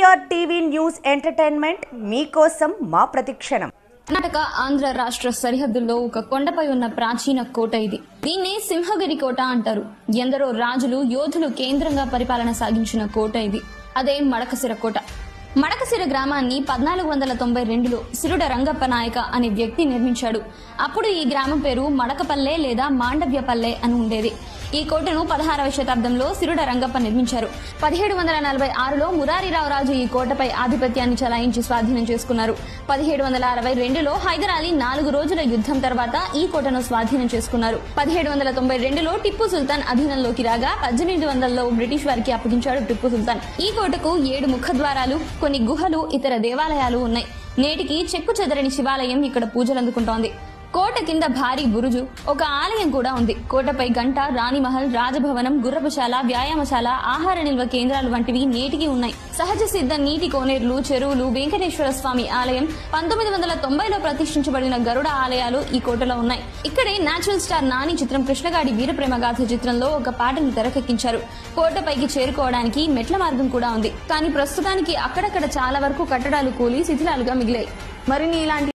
NTR TV news entertainment మీకోసం మా ప్రతిక్షణం. కర్ణాటక ఆంధ్ర రాష్ట్ర సరిహద్దుల్లో ఒక కొండపై ఉన్న ప్రాచీన కోట ఇది. దీన్ని సింహగిరి కోట అంటారు. ఎందరో రాజులు యోధులు కేంద్రంగా పరిపాలన సాగించిన కోట ఇది. అదే మడకశిర కోట. మడకశిర గ్రామాన్ని 1492లో సిరుడ రంగప్ప నాయక అనే వ్యక్తి నిర్మించాడు. అప్పుడు ఈ గ్రామం పేరు మడకపల్లె లేదా మాండవ్యపల్లె అని ఉండేది. ఈ కోటను 16వ శతాబ్దంలో సిరుడ రంగప్ప నిర్మించారు. 1746లో మురారిరావు రాజు ఈ కోటపై ఆధిపత్యాన్ని చలాయించి స్వాధీనం చేసుకున్నారు. 1762లో హైదర్ అలీ 4 రోజుల యుద్ధం తర్వాత ఈ కోటను స్వాధీనం చేసుకున్నారు. 1792లో టిప్పు సుల్తాన్ అధీనంలోకి రాగా 1800లో బ్రిటిష్ వారికి అప్పగించాడు టిప్పు సుల్తాన్. ఈ కోటకు 7 ముఖద్వారాలు, కొన్ని గుహలు, ఇతర దేవాలయాలు ఉన్నాయి. నేటికి చెక్కు చెదరని శివాలయం ఇక్కడ పూజలందుకుంటోంది. కోట కింద భారీ బురుజు, ఒక ఆలయం కూడా ఉంది. కోటపై గంట, రాణిమహల్, రాజభవనం, గుర్రపుశాల, వ్యాయామశాల, ఆహార నిల్వ కేంద్రాలు వంటివి నేటికి ఉన్నాయి. సహజ సిద్ధ నీటి కోనేరులు, చెరువులు, వెంకటేశ్వర స్వామి ఆలయం, 1990లో ప్రతిష్ఠించబడిన గరుడ ఆలయాలు ఈ కోటలో ఉన్నాయి. ఇక్కడే నేచురల్ స్టార్ నాని చిత్రం కృష్ణగాడి వీరప్రేమగాథ చిత్రంలో ఒక పాటను తెరకెక్కించారు. కోటపైకి చేరుకోవడానికి మెట్ల మార్గం కూడా ఉంది. కానీ ప్రస్తుతానికి అక్కడక్కడ చాలా వరకు కట్టడాలు కూలి శిథిలాలుగా మిగిలాయి. మరిన్ని ఇలాంటి